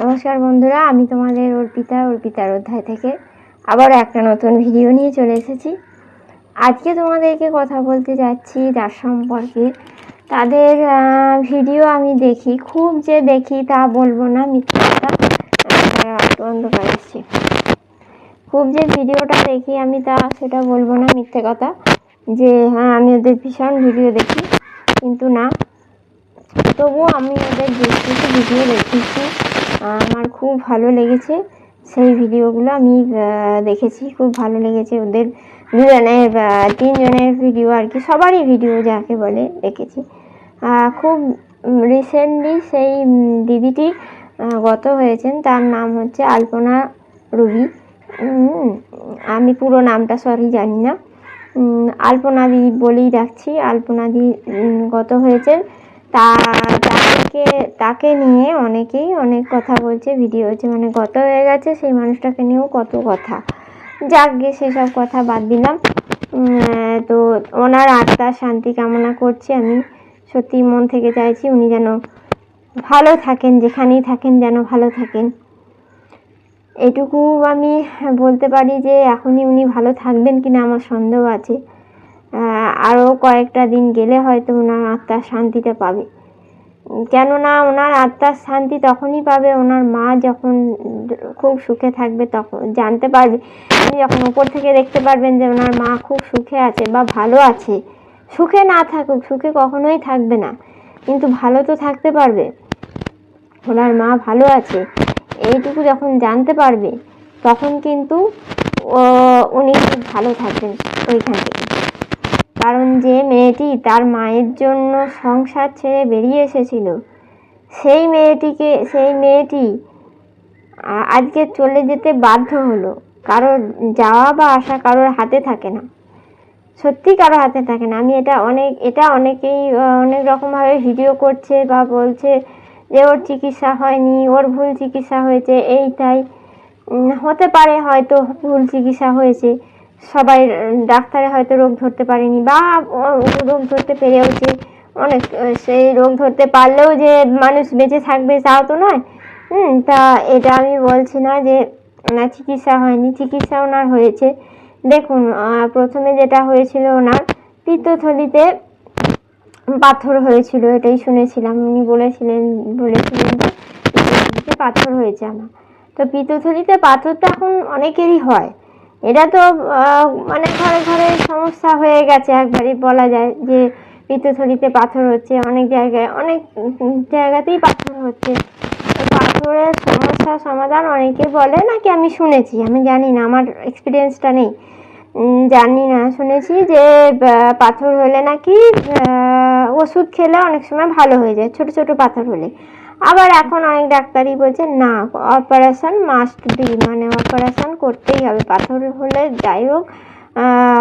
নমস্কার বন্ধুরা, আমি তোমাদের অর্পিতার অধ্যায় থেকে আবার একটা নতুন ভিডিও নিয়ে চলে এসেছি। আজকে তোমাদেরকে কথা বলতে যাচ্ছি যার সম্পর্কে। তাদের ভিডিও আমি দেখি, খুব যে দেখি তা বলবো না, মিথ্যে কথা। বন্ধ করে এসছি। খুব যে ভিডিওটা দেখি আমি সেটা বলবো না, মিথ্যে কথা। যে হ্যাঁ, আমি ওদের ভীষণ ভিডিও দেখি, কিন্তু না, তবুও আমি ওদের কিছু ভিডিও দেখেছি, আমার খুব ভালো লেগেছে। সেই ভিডিওগুলো আমি দেখেছি, খুব ভালো লেগেছে। ওদের দুজনের তিনজনের ভিডিও আর কি, সবারই ভিডিও যাকে বলে দেখেছি। খুব রিসেন্টলি সেই দিদিটি গত হয়েছেন, তার নাম হচ্ছে আলপনা রুবি। আমি পুরো নামটা জানি না, আলপনা দি বলেই রাখছি। আলপনা দি গত হয়েছেন। তাকে নিয়ে অনেকেই অনেক কথা বলছে, ভিডিও হচ্ছে, মানে গত হয়ে গেছে সেই মানুষটাকে নিয়েও কত কথা। যাক গে, সেসব কথা বাদ দিলাম। তো ওনার আত্মার শান্তি কামনা করছি। আমি সত্যি মন থেকে চাইছি উনি যেন ভালো থাকেন, যেখানেই থাকেন যেন ভালো থাকেন। এটুকু আমি বলতে পারি যে এখনই উনি ভালো থাকবেন কিনা আমার সন্দেহ আছে। আরও কয়েকটা দিন গেলে হয়তো ওনার আত্মার শান্তিটা পাবে। কেননা ওনার আত্মার শান্তি তখনই পাবে ওনার মা যখন খুব সুখে থাকবে, তখন জানতে পারবে। আপনি যখন উপর থেকে দেখতে পারবেন যে ওনার মা খুব সুখে আছে বা ভালো আছে। সুখে না থাকুক, সুখে কখনোই থাকবে না, কিন্তু ভালো তো থাকতে পারবে। ওনার মা ভালো আছে এইটুকু যখন জানতে পারবে, তখন কিন্তু উনি খুব ভালো থাকবেন ওইখান থেকে। কারণ যে মেয়েটি তার মায়ের জন্য সংসার ছেড়ে বেরিয়ে এসেছিল, সেই মেয়েটি আজকে চলে যেতে বাধ্য হলো। কারোর যাওয়া বা আসা কারোর হাতে থাকে না, সত্যি কারোর হাতে থাকে না। আমি এটা অনেকেই অনেক রকমভাবে ভিডিও করছে বা বলছে যে ওর চিকিৎসা হয়নি, ওর ভুল চিকিৎসা হয়েছে, এইটাই হতে পারে। হয়তো ভুল চিকিৎসা হয়েছে, সবাই ডাক্তারে হয়তো রোগ ধরতে পারেনি, বা রোগ ধরতে পেরেওছে। অনেক সেই রোগ ধরতে পারলেও যে মানুষ বেঁচে থাকবে তাও তো নয়। তা এটা আমি বলছি না যে ওনার চিকিৎসা হয়নি, চিকিৎসা ওনার হয়েছে। দেখুন, প্রথমে যেটা হয়েছিল, ওনার পিত্তথলিতে পাথর হয়েছিল, এটাই শুনেছিলাম। উনি বলেছিলেন যে পিত্তথলিতে পাথর হয়েছে আমার। তো পিত্তথলিতে পাথর তো এখন অনেকেরই হয়, এটা তো মানে ঘরে ঘরে সমস্যা হয়ে গেছে। একবারই বলা যায় যে পিত্তথলিতে পাথর হচ্ছে, অনেক জায়গাতেই পাথর হচ্ছে। পাথরের সমস্যার সমাধান অনেকে বলে নাকি, আমি শুনেছি, আমি জানি না, আমার এক্সপিরিয়েন্সটা নেই, জানি না। শুনেছি যে পাথর হলে নাকি ওষুধ খেলে অনেক সময় ভালো হয়ে যায়, ছোট ছোট পাথর হলে। আবার এখন অনেক ডাক্তারই বলছে না, অপারেশন মাস্ট বি, মানে অপারেশন করতেই হবে পাথর হলে, যাই হোক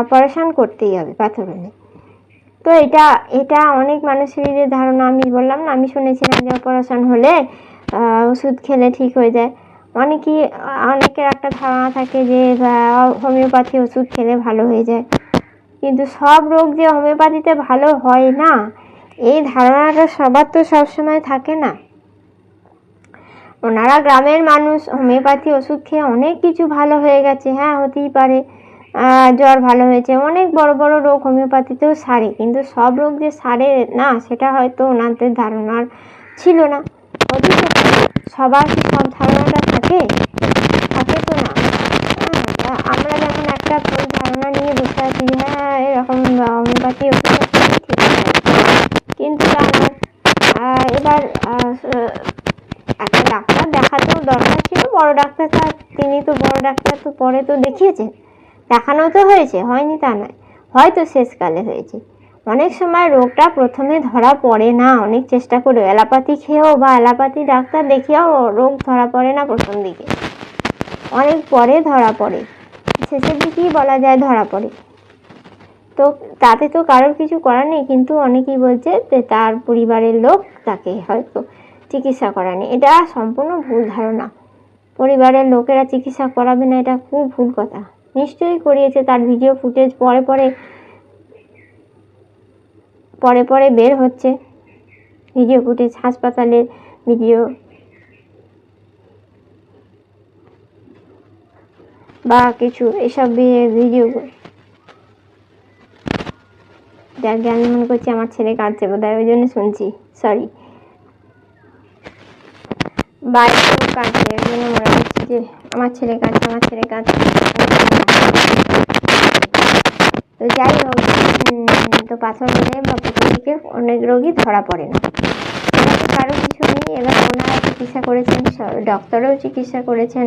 অপারেশন করতেই হবে পাথর হলে। তো এটা অনেক মানুষেরই যে ধারণা, আমি বললাম না, আমি শুনেছিলাম যে অপারেশন হলে ওষুধ খেলে ঠিক হয়ে যায়। অনেকের একটা ধারণা থাকে যে হোমিওপ্যাথি ওষুধ খেলে ভালো হয়ে যায়, কিন্তু সব রোগ যে হোমিওপ্যাথিতে ভালো হয় না, এই ধারণাটা সবার তো সবসময় থাকে না। ওনারা গ্রামের মানুষ, হোমিওপ্যাথি ওষুধ খেয়ে অনেক কিছু ভালো হয়ে গেছে, হ্যাঁ হতেই পারে। জ্বর ভালো হয়েছে, অনেক বড় বড় রোগ হোমিওপ্যাথিতেও সারে, কিন্তু সব রোগ যে সারে না, সেটা হয়তো ওনাদের ধারণার ছিল না। সবার কি সব ধারণাটা থাকে তো না। আমরা যেমন একটা ভুল ধারণা নিয়ে বসে আছি যে হ্যাঁ এরকম হোমিওপ্যাথি ওষুধ ঠিক আছে, কিন্তু তা নয়। এবার একটা ডাক্তার দেখাতেও দরকার ছিল, বড় ডাক্তার, তিনি তো বড় ডাক্তার, তো পরে তো দেখিয়েছেন, দেখানো তো হয়েছে, হয়নি তা নয়, হয়তো শেষকালে হয়েছে। অনেক সময় রোগটা প্রথমে ধরা পড়ে না, অনেক চেষ্টা করে অ্যালোপ্যাথি খেয়েও বা অ্যালোপ্যাথি ডাক্তার দেখিয়েও রোগ ধরা পড়ে না প্রথম দিকে, অনেক পরে ধরা পড়ে, শেষের দিকেই বলা যায় ধরা পড়ে। তো তাতে তো কারোর কিছু করার নেই, কিন্তু অনেকেই বলছে যে তার পরিবারের লোক তাকে হয়তো চিকিৎসা করায়নি। এটা সম্পূর্ণ ভুল ধারণা। পরিবারের লোকেরা চিকিৎসা করাবে না, এটা খুব ভুল কথা। নিশ্চয়ই করিয়েছে, তার ভিডিও ফুটেজ পরে বের হচ্ছে, ভিডিও ফুটেজ, হাসপাতালের ভিডিও। বা কিছু এসব ভিডিও করে। যাকে আমি মনে করছি আমার ছেলে কাঁদছে বোধহয়, ওই জন্য শুনছি, সরি। বাইরেও কাঁদছে, ওই জন্য মনে করছি যে আমার ছেলে কাঁদছে, আমার ছেলে কাঁদছে। তো যাই হোক, তো পাথর হলে বা থেকে অনেক রোগী ধরা পড়ে না, কারো কিছু নেই। এবার ওনারা চিকিৎসা করেছেন, ডক্টরও চিকিৎসা করেছেন,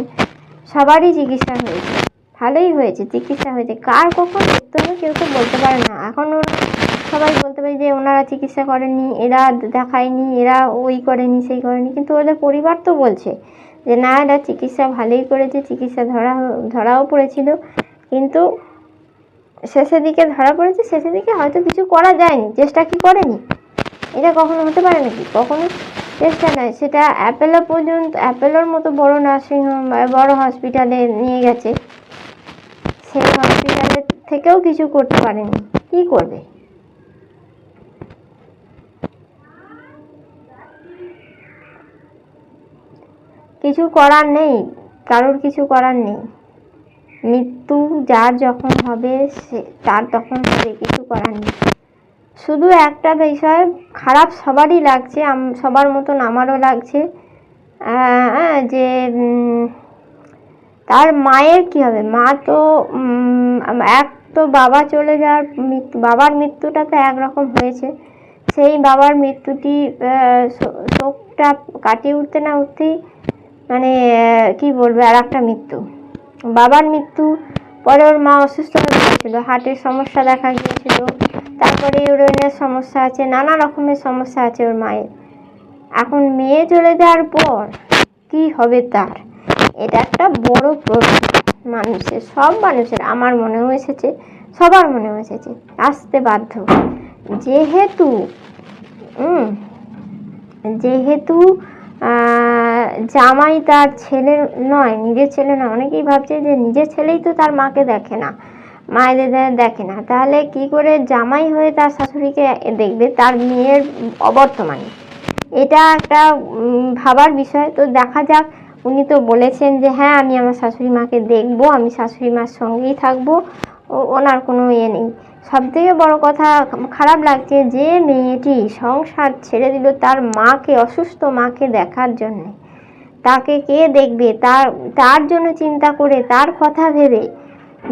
সবারই চিকিৎসা হয়েছে, ভালোই হয়েছে, চিকিৎসা হয়েছে। কার কখন মৃত্যু হবে কেউ তো বলতে পারে না। এখন সবাই বলতে পারে যে ওনারা চিকিৎসা করেনি, এরা দেখায়নি, এরা ওই করেনি, সেই করেনি, কিন্তু ওদের পরিবার তো বলছে যে না, এরা চিকিৎসা ভালোই করেছে, চিকিৎসা ধরাও পড়েছিল, কিন্তু শেষের দিকে ধরা পড়েছে, শেষের দিকে হয়তো কিছু করা যায়নি, চেষ্টা কি করেনি? এটা কখনো হতে পারে নাকি? কখনো চেষ্টা নয়, সেটা অ্যাপেলো পর্যন্ত, অ্যাপেলোর মতো বড় নার্সিংহোম, বড় হসপিটালে নিয়ে গেছে, সেই হসপিটালের থেকেও কিছু করতে পারেনি, কি করবে? কিছু করার নেই, কারোর কিছু করার নেই। মৃত্যু যার যখন হবে সে তার তখন হবে, কিছু করার নেই। শুধু একটা বিষয় খারাপ সবারই লাগছে, সবার মতন আমারও লাগছে, যে তার মায়ের কি হবে? মা তো এক তো বাবা চলে যাওয়ার বাবার মৃত্যুটা তো একরকম হয়েছে, সেই বাবার মৃত্যুটি শোকটা কাটিয়ে উঠতে না উঠতেই মানে কি বলবো, আর একটা মৃত্যু, বাবার মৃত্যু। পরে ওর মা অসুস্থ হয়ে পড়েছিল, হার্টের সমস্যা দেখা গিয়েছিল, তারপরে ইউরিনের সমস্যা আছে, নানা রকমের সমস্যা আছে ওর মায়ের। এখন মেয়ে চলে যাওয়ার পর কি হবে তার? এটা একটা বড় প্রশ্ন মানুষের, সব মানুষের, আমার মনেও এসেছে, সবার মনেও এসেছে, আসতে বাধ্য। যেহেতু জামাই তার ছেলে নয়, নিজের ছেলে নয়, অনেকেই ভাবছে যে নিজের ছেলেই তো তার মাকে দেখে না, মায়েদের দেখে না, তাহলে কি করে জামাই হয়ে তার শাশুড়িকে দেখবে, তার মেয়ের অবর্তমানে? এটা একটা ভাবার বিষয়। তো দেখা যাক, উনি তো বলেছেন যে হ্যাঁ আমি আমার শাশুড়ি মাকে দেখবো, আমি শাশুড়ি মার সঙ্গেই থাকবো, ওনার কোনো ইয়ে নেই। সবথেকে বড় কথা খারাপ লাগছে যে মেয়েটি সংসার ছেড়ে দিল তার মাকে, অসুস্থ মাকে দেখার জন্য, তাকে কে দেখবে, তার জন্য চিন্তা করে, তার কথা ভেবে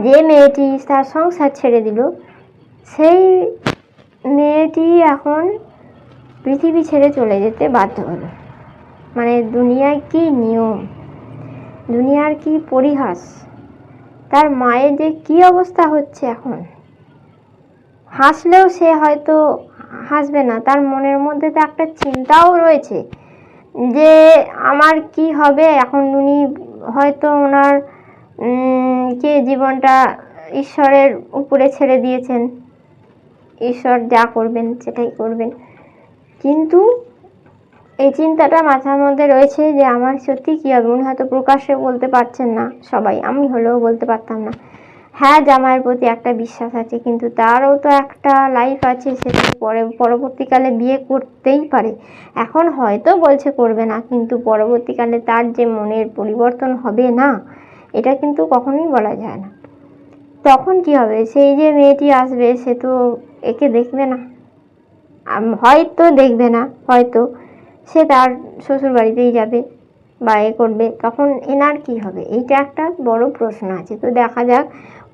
যে মেয়েটি তার সংসার ছেড়ে দিল, সেই মেয়েটি এখন পৃথিবী ছেড়ে চলে যেতে বাধ্য হলো। মানে দুনিয়ায় কি নিয়ম, দুনিয়ার কি পরিহাস, তার মায়ের যে কি অবস্থা হচ্ছে এখন। হাসলেও সে হয়তো হাসবে না, তার মনের মধ্যে তো একটা চিন্তাও রয়েছে যে আমার কি হবে এখন। উনি হয়তো ওনার কে জীবনটা ঈশ্বরের উপরে ছেড়ে দিয়েছেন, ঈশ্বর যা করবেন সেটাই করবেন, কিন্তু এই চিন্তাটা মাথার মধ্যে রয়েছে যে আমার সত্যি কী হবে। উনি হয়তো প্রকাশ্যে বলতে পারছেন না, সবাই, আমি হলেও বলতে পারতাম না। হ্যাঁ, জামাইয়ের প্রতি একটা বিশ্বাস আছে, কিন্তু তারও তো একটা লাইফ আছে, সেটা পরবর্তীকালে বিয়ে করতেই পারে। এখন হয়তো বলছে করবে না, কিন্তু পরবর্তীকালে তার যে মনের পরিবর্তন হবে না, এটা কিন্তু কখনোই বলা যায় না। তখন কি হবে? সেই যে মেয়েটি আসবে সে তো একে দেখবে না, হয়তো দেখবে না, হয়তো সে তার শ্বশুর বাড়িতেই যাবে বা এ করবে, তখন এনার কি হবে? এইটা একটা বড় প্রশ্ন আছে। তো দেখা যাক,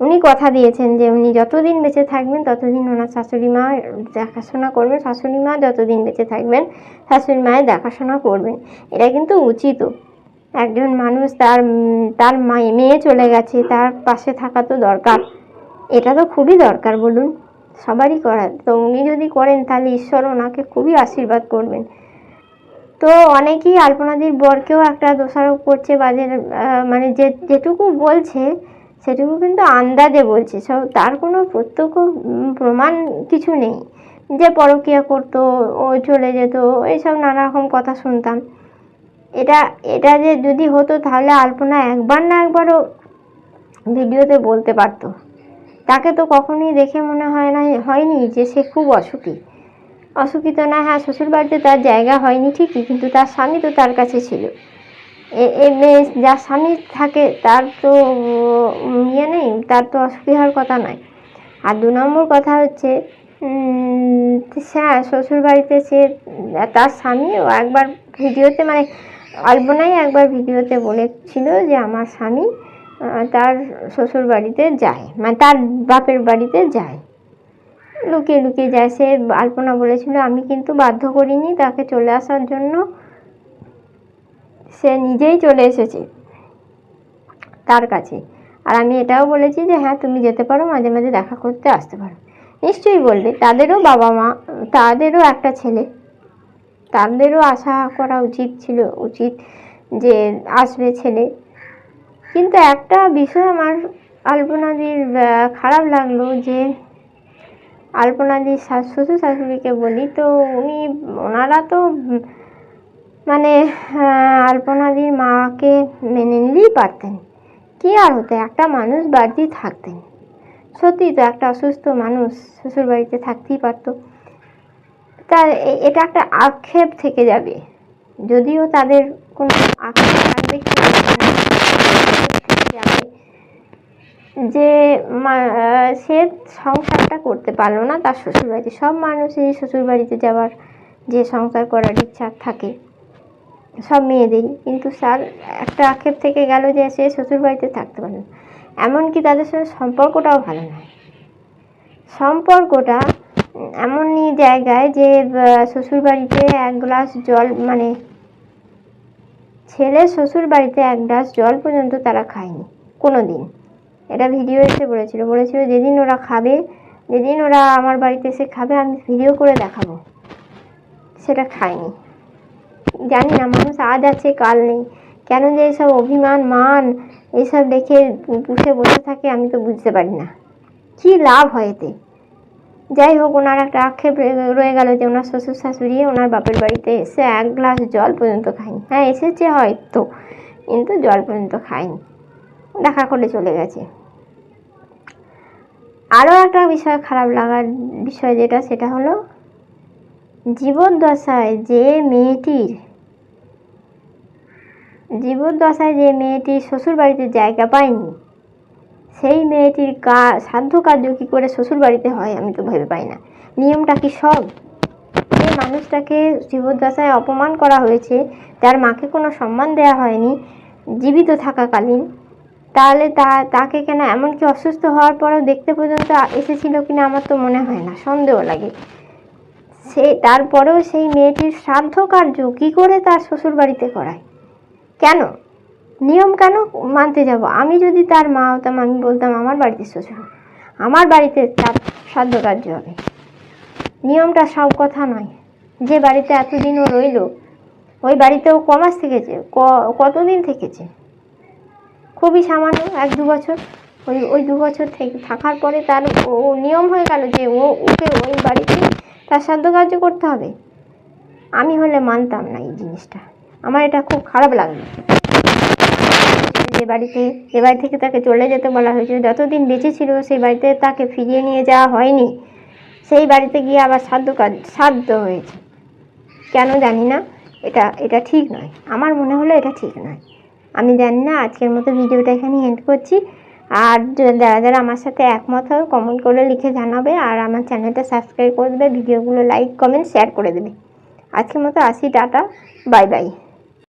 উনি কথা দিয়েছেন যে উনি যতদিন বেঁচে থাকবেন ততদিন ওনার শাশুড়ি মা দেখাশোনা করবেন, শাশুড়ি মা যতদিন বেঁচে থাকবেন শাশুড়ি মায়ের দেখাশোনা করবেন। এটা কিন্তু উচিতও, একজন মানুষ তার মেয়ে চলে গেছে, তার পাশে থাকা তো দরকার, এটা তো খুবই দরকার, বলুন, সবারই করার। তো উনি যদি করেন তাহলে ঈশ্বর ওনাকে খুবই আশীর্বাদ করবেন। তো অনেকেই আলপনাদির বরকেও একটা দোষারোপ করছে, বাজে মানে যেটুকু বলছে সেটুকু কিন্তু আন্দাজে বলছে, সব, তার কোনো প্রত্যক্ষ প্রমাণ কিছু নেই। যে পরকীয়া করতো, ও চলে যেত, এইসব নানা রকম কথা শুনতাম। এটা যে যদি হতো তাহলে আলপনা একবার না একবারও ভিডিওতে বলতে পারতো। তাকে তো কখনোই দেখে মনে হয়নি যে সে খুব অসুখী তো না। হ্যাঁ, শ্বশুরবাড়িতে তার জায়গা হয়নি ঠিকই, কিন্তু তার স্বামী তো তার কাছে ছিল। যার স্বামী থাকে তার তো ইয়ে নেই, তার তো অসুখী হওয়ার কথা নয়। আর 2 নম্বর কথা হচ্ছে হ্যাঁ, শ্বশুরবাড়িতে সে তার স্বামীও একবার ভিডিওতে, মানে আলপনাই একবার ভিডিওতে বলেছিল যে আমার স্বামী তার শ্বশুরবাড়িতে যায়, মানে তার বাপের বাড়িতে যায়, লুকিয়ে লুকিয়ে যায়। সে আলপনা বলেছিল আমি কিন্তু বাধ্য করিনি তাকে চলে আসার জন্য, সে নিজেই চলে এসেছে তার কাছে। আর আমি এটাও বলেছি যে হ্যাঁ তুমি যেতে পারো, মাঝে মাঝে দেখা করতে আসতে পারো। নিশ্চয়ই বলবে, তাদেরও বাবা মা, তাদেরও একটা ছেলে, তাদেরও আশা করা উচিত যে আসবে ছেলে। কিন্তু একটা বিষয় আমার আলপনাদির খারাপ লাগলো, যে আলপনাদির শ্বশুর শাশুড়িকে বলি তো ওনারা তো মানে আলপনাদির মাকে মেনে নিলেই পারতেন, কি আর হতো, একটা মানুষ বাড়িতেই থাকতেন। সত্যি তো একটা অসুস্থ মানুষ শ্বশুর বাড়িতে থাকতেই পারতো। তা এটা একটা আক্ষেপ থেকে যাবে, যদিও তাদের কোনো আক্ষেপ থাকবে কি যে সে সংসারটা করতে পারলো না তার শ্বশুরবাড়িতে। সব মানুষেরই শ্বশুরবাড়িতে যাওয়ার যে সংসার করার ইচ্ছা থাকে সব মেয়েদেরই, কিন্তু তার একটা আক্ষেপ থেকে গেল যে সে শ্বশুরবাড়িতে থাকতে পারল না। এমনকি তাদের সঙ্গে সম্পর্কটাও ভালো নয়, সম্পর্কটা এমনই জায়গায় যে শ্বশুরবাড়িতে 1 গ্লাস জল, মানে ছেলে শ্বশুরবাড়িতে 1 গ্লাস জল পর্যন্ত তারা খায়নি কোনো দিন। এটা ভিডিও এসে বলেছিল যেদিন ওরা খাবে, যেদিন ওরা আমার বাড়িতে এসে খাবে আমি ভিডিও করে দেখাবো, সেটা খায়নি। জানি না মানুষ আজ আছে কাল নেই, কেন যে এইসব অভিমান মান এইসব দেখে পুষে বসে থাকে আমি তো বুঝতে পারি না, কি লাভ হয় এতে। যাই হোক, ওনার একটা আক্ষেপ রয়ে গেল যে ওনার শ্বশুর শাশুড়ি ওনার বাপের বাড়িতে এসে 1 গ্লাস জল পর্যন্ত খায়নি। হ্যাঁ এসেছে হয়তো, কিন্তু জল পর্যন্ত খায়নি, দেখা করে চলে গেছে। আরও একটা বিষয় খারাপ লাগার বিষয় যেটা, সেটা হলো জীবদ্দশায় যে মেয়েটির শ্বশুর বাড়িতে জায়গা পায়নি, সেই মেয়েটির সাধ্য কার্য কী করে শ্বশুর বাড়িতে হয় আমি তো ভেবে পাই না। নিয়মটা কি সব? যে মানুষটাকে জীবদ্দশায় অপমান করা হয়েছে, যার মাকে কোনো সম্মান দেওয়া হয়নি জীবিত থাকাকালীন, তাহলে তাকে কেন, এমনকি অসুস্থ হওয়ার পরেও দেখতে পর্যন্ত এসেছিল কিনা আমার তো মনে হয় না, সন্দেহ লাগে। তারপরেও সেই মেয়েটির শ্রাদ্ধ কার্য কী করে তার শ্বশুর বাড়িতে করায়? কেন? নিয়ম কেন মানতে যাব? আমি যদি তার মা হতাম আমি বলতাম আমার বাড়িতে শ্বশুর, আমার বাড়িতে তার শ্রাদ্ধ কার্য হবে। নিয়মটা সব কথা নয়। যে বাড়িতে এতদিনও রইল, ওই বাড়িতেও কমাস থেকেছে, কতদিন থেকেছে? খুবই সামান্য 1-2 বছর। ওই 2 বছর থেকে থাকার পরে তার নিয়ম হয়ে গেল যে ওকে ওই বাড়িতে তার শ্রাদ্ধ কার্য করতে হবে। আমি হলে মানতাম না এই জিনিসটা, আমার এটা খুব খারাপ লাগলো। যে বাড়ি থেকে তাকে চলে যেতে বলা হয়েছিল, যতদিন বেঁচে ছিল সেই বাড়িতে তাকে ফিরিয়ে নিয়ে যাওয়া হয়নি, সেই বাড়িতে গিয়ে আবার শ্রাদ্ধ হয়েছে। কেন জানি না, এটা ঠিক নয়, আমার মনে হলো এটা ঠিক নয়। আমি জানি না। আজকের মতো ভিডিওটা এখানে এন্ড করছি। আর যারা আমার সাথে একমত হয় কমেন্ট করে লিখে জানাবে, আর আমার চ্যানেলটা সাবস্ক্রাইব করে দেবে, ভিডিওগুলো লাইক কমেন্ট শেয়ার করে দেবে। আজকের মতো আসি, টাটা, বাই বাই।